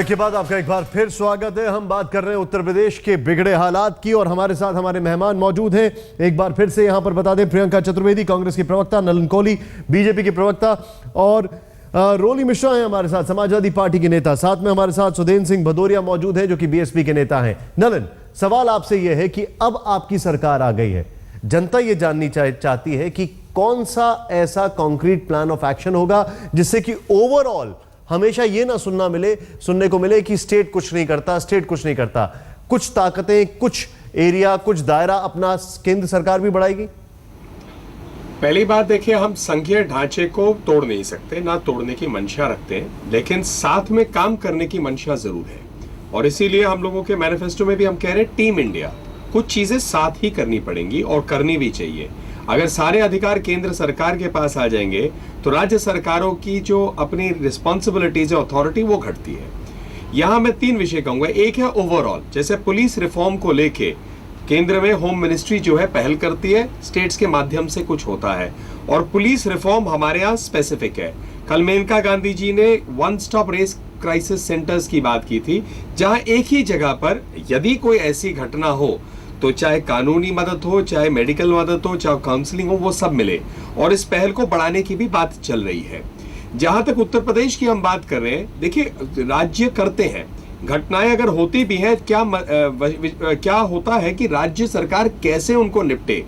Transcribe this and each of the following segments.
Break के बाद आपका एक बार फिर स्वागत है। हम बात कर रहे हैं उत्तर प्रदेश के बिगड़े हालात की और हमारे साथ हमारे मेहमान मौजूद हैं। एक बार फिर से यहां पर बता दें, प्रियंका चतुर्वेदी कांग्रेस की प्रवक्ता, नलन कोहली बीजेपी की प्रवक्ता और रोली मिश्रा हैं हमारे साथ, समाजवादी पार्टी के नेता। साथ में हमारे साथ सुदेन सिंह भदौरिया मौजूद हैं जो कि बीएसपी के नेता हैं। नलन, सवाल आपसे यह है कि अब आपकी सरकार आ गई है, जनता यह जाननी चाहती है कि कौन सा ऐसा कॉन्क्रीट प्लान ऑफ एक्शन होगा जिससे कि ओवरऑल हमेशा यह ना सुनने को मिले कि स्टेट कुछ नहीं करता, कुछ ताकतें, कुछ एरिया, कुछ दायरा अपना केंद्र सरकार भी बढ़ाएगी। पहली बात देखिए, हम संघीय ढांचे को तोड़ नहीं सकते, ना तोड़ने की मंशा रखते हैं, लेकिन साथ में काम करने की मंशा जरूर है। और इसीलिए हम लोगों के मैनिफेस्टो में भी हम कह रहे हैं टीम इंडिया, कुछ चीजें साथ ही करनी पड़ेंगी और करनी भी चाहिए। अगर सारे अधिकार केंद्र सरकार के पास आ जाएंगे तो राज्य सरकारों की जो अपनी रिस्पॉन्सिबिलिटीज है, अथॉरिटी, वो घटती है। यहां मैं 3 विषय कहूंगा। एक है ओवरऑल, जैसे पुलिस रिफॉर्म को लेके केंद्र में होम मिनिस्ट्री जो है पहल करती है, स्टेट्स के माध्यम से कुछ होता है, और पुलिस रिफॉर्म हमारे यहाँ स्पेसिफिक है। कल मेनका गांधी जी ने one stop race crisis centres की बात की थी, जहां एक ही जगह पर यदि कोई ऐसी घटना हो तो चाहे कानूनी मदद हो, चाहे मेडिकल मदद हो, चाहे काउंसलिंग हो, वो सब मिले। और इस पहल को बढ़ाने की भी बात चल रही है। जहां तक उत्तर प्रदेश की हम बात कर रहे हैं, देखिए राज्य करते हैं, घटनाएं अगर होती भी हैं, क्या होता है कि राज्य सरकार कैसे उनको निपटे।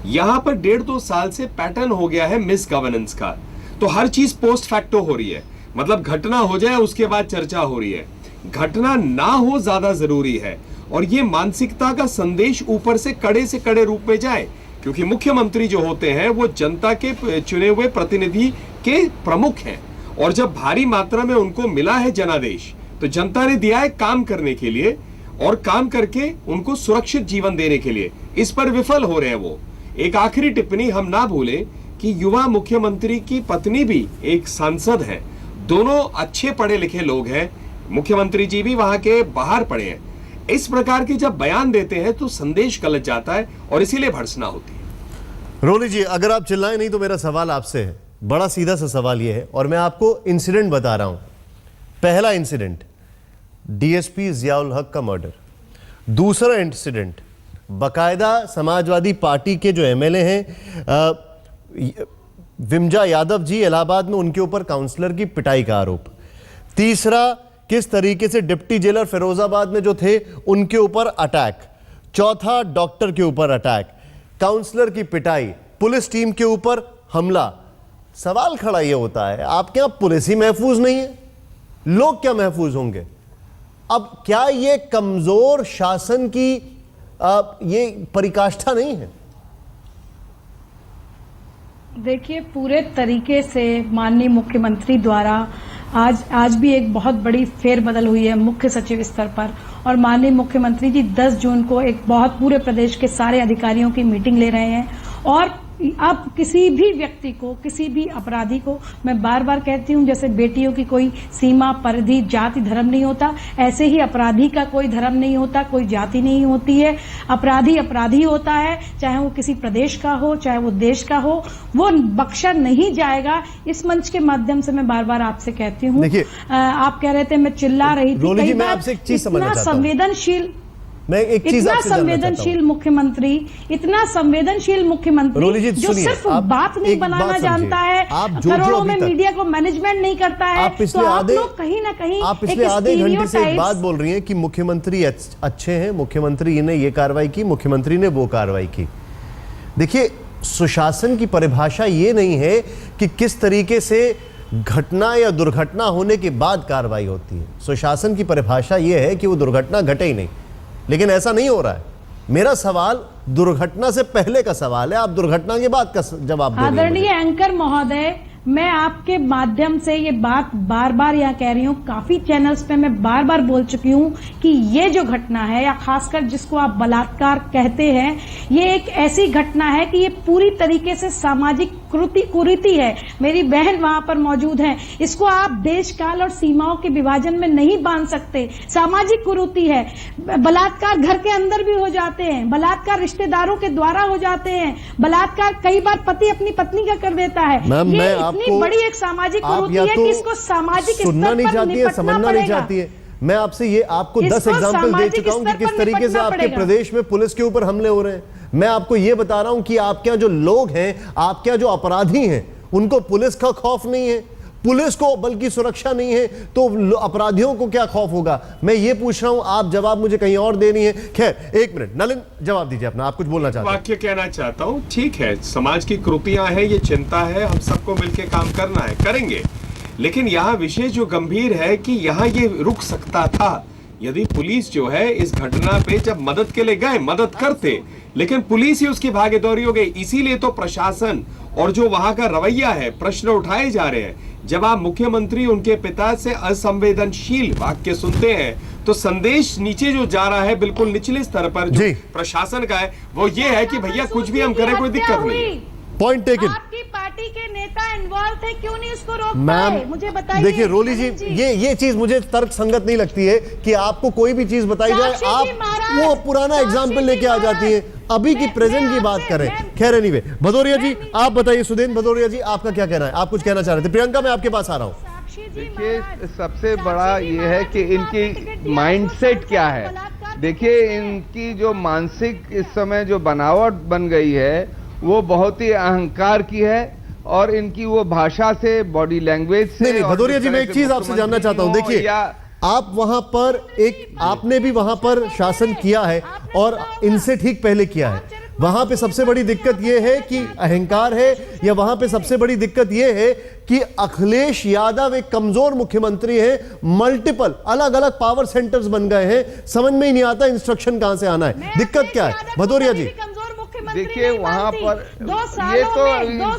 यहां पर 1.5-2 साल से पैटर्न हो गया है मिस गवर्नेंस का, तो हर चीज पोस्ट फैक्टो हो रही है, मतलब घटना हो जाए उसके बाद चर्चा हो रही है, घटना ना हो ज्यादा जरूरी है। और ये मानसिकता का संदेश ऊपर से कड़े रूप में जाए, क्योंकि मुख्यमंत्री जो होते हैं वो जनता के चुने हुए प्रतिनिधि के प्रमुख हैं, और जब भारी मात्रा में उनको मिला है जनादेश, तो जनता ने दिया है काम करने के लिए और काम करके उनको सुरक्षित जीवन देने के लिए। इस पर विफल हो रहे हैं वो। एक आखिरी टिप्पणी, हम ना भूलें कि युवा मुख्यमंत्री की पत्नी भी एक सांसद है, दोनों अच्छे पढ़े लिखे लोग हैं, मुख्यमंत्री जी भी वहां के बाहर पढ़े हैं। इस प्रकार के जब बयान देते हैं तो संदेश गलत जाता है और इसीलिए भर्त्सना होती है। रोली जी, अगर आप चिल्लाए नहीं तो मेरा सवाल आपसे है, बड़ा सीधा सा सवाल यह है, और मैं आपको इंसिडेंट बता रहा हूं। पहला इंसिडेंट डीएसपी जियाउल हक का मर्डर, दूसरा इंसिडेंट बकायदा समाजवादी पार्टी के जो एमएलए हैं विमजा यादव जी, इलाहाबाद में उनके ऊपर काउंसलर की पिटाई का आरोप, तीसरा किस तरीके से डिप्टी जेलर फिरोजाबाद में जो थे उनके ऊपर अटैक, चौथा डॉक्टर के ऊपर अटैक, काउंसलर की पिटाई, पुलिस टीम के ऊपर हमला। सवाल खड़ा यह होता है, आप क्या पुलिस ही महफूज नहीं है, लोग क्या महफूज होंगे? अब क्या यह कमजोर शासन की ये परिकाष्ठा नहीं है? देखिए, पूरे तरीके से माननीय मुख्यमंत्री द्वारा आज भी एक बहुत बड़ी फेरबदल हुई है मुख्य सचिव स्तर पर, और माननीय मुख्यमंत्री जी 10 जून को एक बहुत पूरे प्रदेश के सारे अधिकारियों की मीटिंग ले रहे हैं। और अब किसी भी व्यक्ति को, किसी भी अपराधी को, मैं बार बार कहती हूं, जैसे बेटियों की कोई सीमा, परिधि, जाति, धर्म नहीं होता, ऐसे ही अपराधी का कोई धर्म नहीं होता, कोई जाति नहीं होती है। अपराधी अपराधी होता है, चाहे वो किसी प्रदेश का हो, चाहे वो देश का हो, वो बख्शा नहीं जाएगा। इस मंच के माध्यम से मैं बार बार आपसे कहती हूँ, आप कह रहे थे मैं चिल्ला रही थी, कई बार इतना संवेदनशील, मैं एक चीज इतना संवेदनशील मुख्यमंत्री, इतना संवेदनशील मुख्यमंत्री जो सिर्फ बात नहीं बनाना जानता है, करोड़ों में मीडिया को मैनेजमेंट नहीं करता है, तो आप लोग कहीं ना कहीं आप पिछले आधे घंटे से एक बात बोल रही हैं कि मुख्यमंत्री अच्छे हैं, मुख्यमंत्री ने ये कार्रवाई की, मुख्यमंत्री ने वो कार्रवाई की। देखिए, सुशासन की परिभाषा ये नहीं है कि किस तरीके से घटना या दुर्घटना होने के बाद कार्रवाई होती है। सुशासन की परिभाषा ये है कि वो दुर्घटना घटे ही नहीं, लेकिन ऐसा नहीं हो रहा है। मेरा सवाल दुर्घटना से पहले का सवाल है, आप दुर्घटना के बाद का जवाब दें। आदरणीय एंकर महोदय, मैं आपके माध्यम से ये बात बार बार यहाँ कह रही हूँ, काफी चैनल्स पे मैं बार बार बोल चुकी हूँ कि ये जो घटना है, या खासकर जिसको आप बलात्कार कहते हैं, ये एक ऐसी घटना है कि ये पूरी तरीके से सामाजिक कुरीति है। मेरी बहन वहां पर मौजूद है, इसको आप देश काल और सीमाओं के विभाजन में नहीं बांध सकते। सामाजिक कुरीति है। बलात्कार घर के अंदर भी हो जाते हैं, बलात्कार रिश्तेदारों के द्वारा हो जाते हैं, बलात्कार कई बार पति अपनी पत्नी का कर देता है। इतनी बड़ी एक सामाजिक कुरीति है कि इसको सामाजिक स्तर पर निपटना पड़ेगा। मैं आपसे ये आपको 10 इसको एग्जाम्पल दे सामाजिक चुका हूं कि स्तर किस पर तरीके से निपटना आपके पड़ेगा। प्रदेश में पुलिस के ऊपर हमले हो रहे हैं। मैं आपको ये बता रहा हूं कि आपके यहाँ जो लोग हैं, आपके यहाँ जो अपराधी हैं, उनको पुलिस का खौफ नहीं है, पुलिस को बल्कि सुरक्षा नहीं है, तो अपराधियों को क्या खौफ होगा? मैं ये पूछ रहा हूं, आप जवाब मुझे कहीं और देनी है। खैर, एक मिनट, नलिन जवाब दीजिए अपना, आप कुछ बोलना चाहते हैं? वाक्य कहना चाहता हूँ, ठीक है, समाज की कृतियां हैं, ये चिंता है, हम सबको मिलकर काम करना है, करेंगे। लेकिन यहाँ विषय जो गंभीर है कि यहाँ ये रुक सकता था यदि पुलिस जो है इस घटना पे जब मदद के लिए गए, मदद करते, लेकिन पुलिस ही उसकी भागीदारी हो गई। इसीलिए तो प्रशासन और जो वहां का रवैया है, प्रश्न उठाए जा रहे हैं। जब आप मुख्यमंत्री उनके पिता से असंवेदनशील वाक्य सुनते हैं तो संदेश नीचे जो जा रहा है, बिल्कुल निचले स्तर पर जो प्रशासन का है, वो ये है कि भैया कुछ भी हम करें, कोई दिक्कत नहीं है। Point taken. आपकी पार्टी के नेता इन्वॉल्व थे, क्यों नहीं उसको रोक पाए? मुझे बताइए। देखिए रोली जी, ये चीज मुझे तर्क संगत नहीं लगती है कि आपको कोई भी चीज बताई जाए, आप वो पुराना एग्जाम्पल लेके आ जाती है। अभी की प्रेजेंट की बात करें। खैर एनीवे, भदौरिया जी आप बताइए, सुदेन भदौरिया जी आपका क्या कहना है? आप कुछ कहना चाह रहे थे। प्रियंका, मैं आपके पास आ रहा हूँ। देखिए, सबसे बड़ा ये है कि इनकी माइंडसेट क्या है। देखिए, इनकी जो मानसिक इस समय जो बनावट बन गई है वो बहुत ही अहंकार की है, और इनकी वो भाषा से, बॉडी लैंग्वेज से। नहीं, भदौरिया जी मैं एक चीज आपसे जानना चाहता हूं। देखिए, आप वहां पर आपने भी वहां पर शासन किया है और इनसे ठीक पहले किया है। वहां पे सबसे बड़ी दिक्कत यह है कि अहंकार है, या वहां पे सबसे बड़ी दिक्कत यह है कि अखिलेश यादव एक कमजोर मुख्यमंत्री है, मल्टीपल अलग अलग पावर सेंटर्स बन गए हैं, समझ में ही नहीं आता इंस्ट्रक्शन कहां से आना है। दिक्कत क्या है भदौरिया जी? देखिए, वहां पर ये तो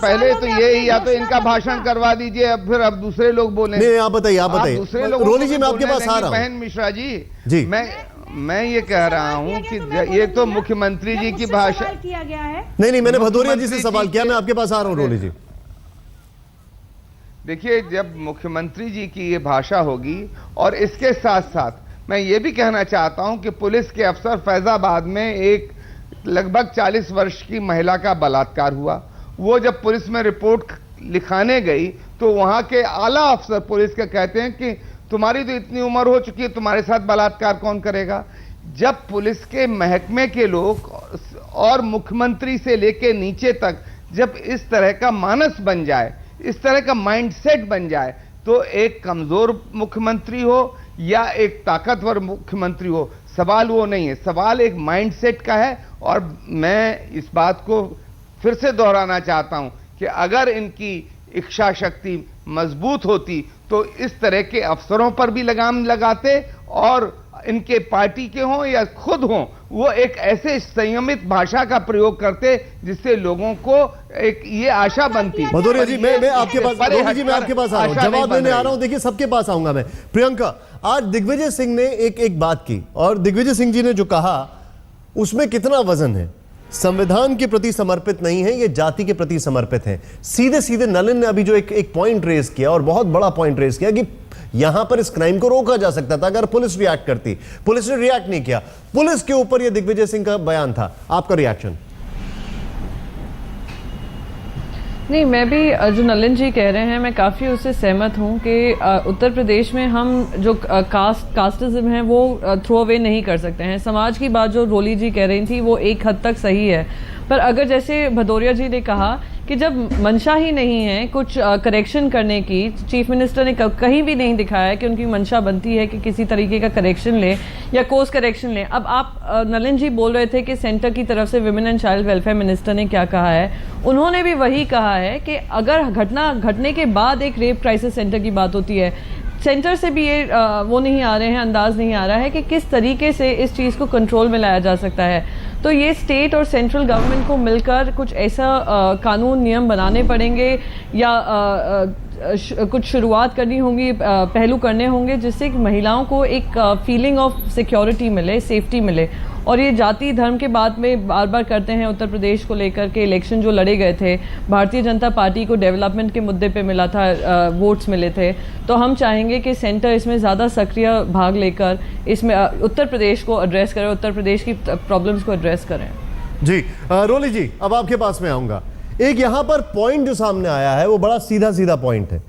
पहले तो ये, या तो इनका भाषण करवा दीजिए, अब फिर अब दूसरे लोग बोले। नहीं, आप बताइए, आप बताइए। दूसरे लोग, रोली जी मैं आपके पास आ रहा हूं। बहन मिश्रा जी, मैं ये कह रहा हूं कि ये तो मुख्यमंत्री जी की भाषा किया गया है। नहीं, मैंने भदौरिया जी से सवाल किया, मैं आपके पास आ रहा हूं रोली जी। देखिए, जब मुख्यमंत्री जी की ये भाषा होगी, और इसके साथ साथ मैं ये भी कहना चाहता हूं कि पुलिस के अफसर, फैजाबाद में एक लगभग 40 वर्ष की महिला का बलात्कार हुआ, वो जब पुलिस में रिपोर्ट लिखाने गई तो वहां के आला अफसर पुलिस के कहते हैं कि तुम्हारी तो इतनी उम्र हो चुकी है, तुम्हारे साथ बलात्कार कौन करेगा? जब पुलिस के महकमे के लोग और मुख्यमंत्री से लेके नीचे तक जब इस तरह का मानस बन जाए, इस तरह का माइंडसेट बन जाए, तो एक कमजोर मुख्यमंत्री हो या एक ताकतवर मुख्यमंत्री हो, सवाल वो नहीं है, सवाल एक माइंडसेट का है। और मैं इस बात को फिर से दोहराना चाहता हूं कि अगर इनकी इच्छा शक्ति मजबूत होती तो इस तरह के अफसरों पर भी लगाम लगाते, और इनके पार्टी के हों या खुद हों, वो एक ऐसे संयमित भाषा का प्रयोग करते जिससे लोगों को एक ये आशा बनती। भदौरिया जी मैं आपके पास, रोली जी मैं आपके पास आ रहा हूं, जवाब देने आ रहा हूं। देखिए, सबके पास आऊंगा मैं। प्रियंका, आज दिग्विजय सिंह ने एक बात की, और दिग्विजय सिंह जी ने जो कहा उसमें कितना वजन है। संविधान के प्रति समर्पित नहीं है, ये जाति के प्रति समर्पित है। सीधे सीधे नलिन ने अभी जो एक पॉइंट रेज किया, और बहुत बड़ा पॉइंट रेज किया, कि यहां पर इस क्राइम को रोका जा सकता था अगर पुलिस रिएक्ट करती। पुलिस ने रिएक्ट नहीं किया। पुलिस के ऊपर यह दिग्विजय सिंह का बयान था, आपका रिएक्शन? नहीं, मैं भी जो नलिन जी कह रहे हैं, मैं काफ़ी उससे सहमत हूं कि उत्तर प्रदेश में हम जो कास्टिज्म है वो थ्रो अवे नहीं कर सकते हैं। समाज की बात जो रोली जी कह रही थी वो एक हद तक सही है, पर अगर जैसे भदौरिया जी ने कहा कि जब मंशा ही नहीं है कुछ करेक्शन करने की, चीफ मिनिस्टर ने कहीं भी नहीं दिखाया है कि उनकी मंशा बनती है कि किसी तरीके का करेक्शन ले या कोर्स करेक्शन ले। अब आप नलिन जी बोल रहे थे कि सेंटर की तरफ से women and child welfare minister ने क्या कहा है, उन्होंने भी वही कहा है कि अगर घटना घटने के बाद एक रेप क्राइसिस सेंटर की बात होती है, सेंटर से भी ये वो नहीं आ रहे हैं, अंदाज नहीं आ रहा है कि किस तरीके से इस चीज़ को कंट्रोल में लाया जा सकता है। तो ये स्टेट और सेंट्रल गवर्नमेंट को मिलकर कुछ ऐसा कानून नियम बनाने पड़ेंगे, या कुछ शुरुआत करनी होगी, पहलू करने होंगे, जिससे कि महिलाओं को एक फीलिंग ऑफ सिक्योरिटी मिले, सेफ्टी मिले। और ये जाति धर्म के बात में बार बार करते हैं। उत्तर प्रदेश को लेकर के इलेक्शन जो लड़े गए थे, भारतीय जनता पार्टी को डेवलपमेंट के मुद्दे पे मिला था, वोट्स मिले थे। तो हम चाहेंगे कि सेंटर इसमें ज़्यादा सक्रिय भाग लेकर इसमें उत्तर प्रदेश को एड्रेस करें, उत्तर प्रदेश की प्रॉब्लम्स को एड्रेस करें। जी रोली जी, अब आपके पास में आऊँगा। एक यहाँ पर पॉइंट जो सामने आया है वो बड़ा सीधा सीधा पॉइंट है।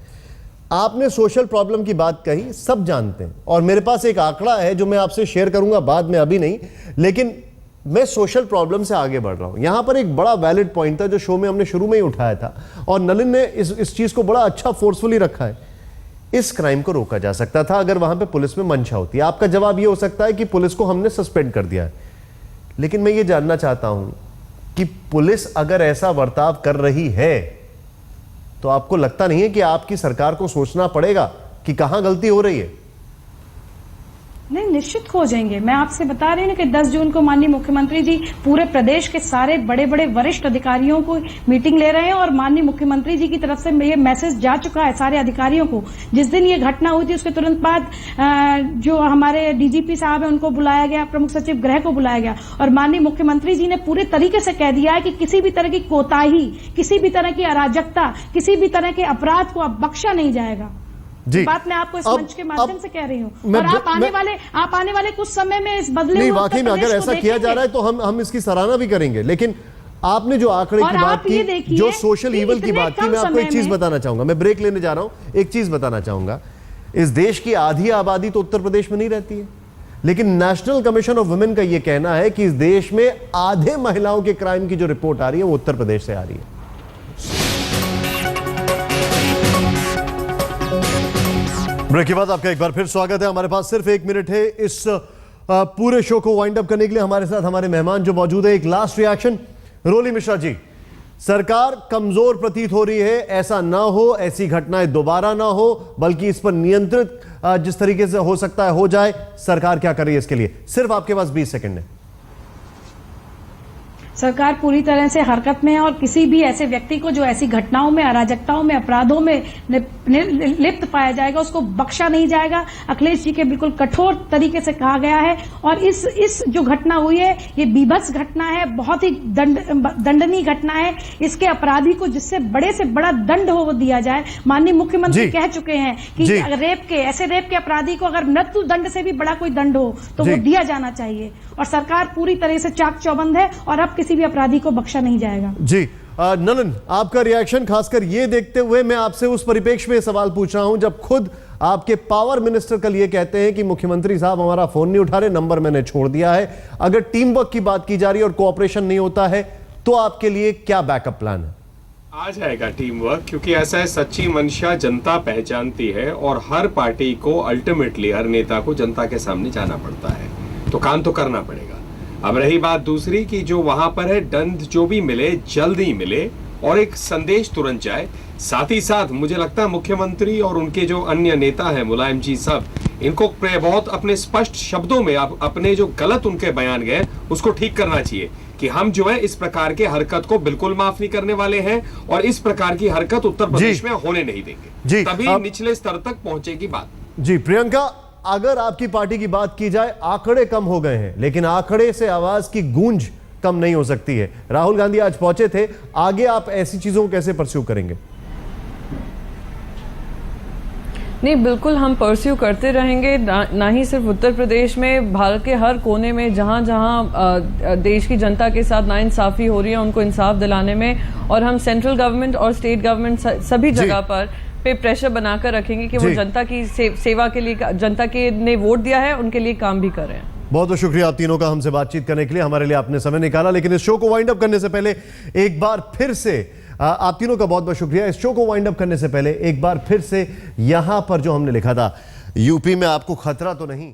आपने सोशल प्रॉब्लम की बात कही, सब जानते हैं, और मेरे पास एक आंकड़ा है जो मैं आपसे शेयर करूंगा बाद में, अभी नहीं, लेकिन मैं सोशल प्रॉब्लम से आगे बढ़ रहा हूं। यहां पर एक बड़ा वैलिड पॉइंट था जो शो में हमने शुरू में ही उठाया था, और नलिन ने इस चीज को बड़ा अच्छा फोर्सफुली रखा है। इस क्राइम को रोका जा सकता था अगर वहां पे पुलिस में मंशा होती। आपका जवाब यह हो सकता है कि पुलिस को हमने सस्पेंड कर दिया है, लेकिन मैं ये जानना चाहता हूं कि पुलिस अगर ऐसा बर्ताव कर रही है तो आपको लगता नहीं है कि आपकी सरकार को सोचना पड़ेगा कि कहां गलती हो रही है? नहीं, निश्चित हो जाएंगे। मैं आपसे बता रही हूँ कि 10 जून को माननीय मुख्यमंत्री जी पूरे प्रदेश के सारे बड़े बड़े वरिष्ठ अधिकारियों को मीटिंग ले रहे हैं, और माननीय मुख्यमंत्री जी की तरफ से ये मैसेज जा चुका है सारे अधिकारियों को। जिस दिन ये घटना हुई थी उसके तुरंत बाद जो हमारे डीजीपी साहब है उनको बुलाया गया, प्रमुख सचिव गृह को बुलाया गया, और माननीय मुख्यमंत्री जी ने पूरे तरीके से कह दिया है कि किसी भी तरह की कोताही, किसी भी तरह की अराजकता, किसी भी तरह के अपराध को अब बख्शा नहीं जाएगा। जी, बात मैं आपको इस मंच के माध्यम से कह रही हूँ। और आप आने वाले कुछ समय में इस बदले नहीं, वाकई में अगर ऐसा किया जा रहा है तो हम इसकी सराहना भी करेंगे, लेकिन आपने जो आंकड़े की बात की, जो सोशल ईवल की बात की, मैं आपको एक चीज बताना चाहूंगा। मैं ब्रेक लेने जा रहा हूं, एक चीज बताना चाहूंगा। इस देश की आधी आबादी तो उत्तर प्रदेश में नहीं रहती है, लेकिन नेशनल कमीशन ऑफ वुमेन का यह कहना है कि इस देश में आधे महिलाओं के क्राइम की जो रिपोर्ट आ रही है वो उत्तर प्रदेश से आ रही है। ब्रेक के बाद आपका एक बार फिर स्वागत है। हमारे पास सिर्फ 1 मिनट है इस पूरे शो को वाइंड अप करने के लिए। हमारे साथ हमारे मेहमान जो मौजूद है, एक लास्ट रिएक्शन। रोली मिश्रा जी, सरकार कमजोर प्रतीत हो रही है, ऐसा ना हो, ऐसी घटनाएं दोबारा ना हो, बल्कि इस पर नियंत्रित जिस तरीके से हो सकता है हो जाए। सरकार क्या कर रही है इसके लिए? सिर्फ आपके पास 20 सेकंड है। सरकार पूरी तरह से हरकत में है, और किसी भी ऐसे व्यक्ति को जो ऐसी घटनाओं में, अराजकताओं में, अपराधों में लिप्त पाया जाएगा उसको बख्शा नहीं जाएगा। अखिलेश जी के बिल्कुल कठोर तरीके से कहा गया है, और इस जो घटना हुई है ये बीभत्स घटना है, बहुत ही दंडनीय घटना है। इसके अपराधी को जिससे बड़े से बड़ा दंड हो वो दिया जाए। माननीय मुख्यमंत्री कह चुके हैं कि ऐसे रेप के अपराधी को अगर मृत्यु दंड से भी बड़ा कोई दंड हो तो वो दिया जाना चाहिए, और सरकार पूरी तरह से चाक चौबंद है, और अब किसी भी अपराधी को बख्शा नहीं जाएगा। जी, नलन, आपका रिएक्शन, खासकर ये देखते हुए मैं आपसे उस परिप्रेक्ष्य में सवाल पूछ रहा हूं जब खुद आपके पावर मिनिस्टर कल ये कहते हैं कि मुख्यमंत्री साहब हमारा फोन नहीं उठा रहे, नंबर मैंने छोड़ दिया है। अगर टीम वर्क की बात की जा रही है और कोऑपरेशन नहीं होता है तो आपके लिए क्या बैकअप प्लान है? आ जाएगा टीम वर्क, क्योंकि ऐसा है, सच्ची मंशा जनता पहचानती है, और हर पार्टी को अल्टीमेटली, हर नेता को जनता के सामने जाना पड़ता है, तो काम तो करना पड़ेगा। अब रही बात दूसरी कि जो वहां पर है, दंड जो भी मिले जल्द ही मिले और एक संदेश तुरंत जाए। साथ ही साथ मुझे लगता है मुख्यमंत्री और उनके जो अन्य नेता हैं, मुलायम जी सब, इनको बहुत अपने स्पष्ट शब्दों में अपने जो गलत उनके बयान गए उसको ठीक करना चाहिए कि हम जो है इस प्रकार के हरकत को बिल्कुल माफ नहीं करने वाले हैं, और इस प्रकार की हरकत उत्तर प्रदेश में होने नहीं देंगे। तभी निचले स्तर तक पहुंचेगी बात। जी प्रियंका, अगर आपकी पार्टी की बात की जाए, आंकड़े कम हो गए हैं, लेकिन आंकड़े से आवाज की गूंज कम नहीं हो सकती है। राहुल गांधी आज पहुंचे थे, आगे आप ऐसी चीजों को कैसे परस्यू करेंगे? नहीं, बिल्कुल हम परस्यू करते रहेंगे, ना ही सिर्फ उत्तर प्रदेश में, भारत के हर कोने में जहां जहां देश की जनता के साथ नाइंसाफी हो रही है उनको इंसाफ दिलाने में, और हम सेंट्रल गवर्नमेंट और स्टेट गवर्नमेंट सभी जगह पर पे प्रेशर बनाकर रखेंगे कि वो जनता की सेवा के लिए, जनता के ने वोट दिया है उनके लिए काम भी कर रहे हैं। बहुत बहुत शुक्रिया आप तीनों का हमसे बातचीत करने के लिए, हमारे लिए आपने समय निकाला। लेकिन इस शो को वाइंड अप करने से पहले एक बार फिर से आप तीनों का बहुत बहुत शुक्रिया। इस शो को वाइंड अप करने से पहले एक बार फिर से यहां पर जो हमने लिखा था, यूपी में आपको खतरा तो नहीं।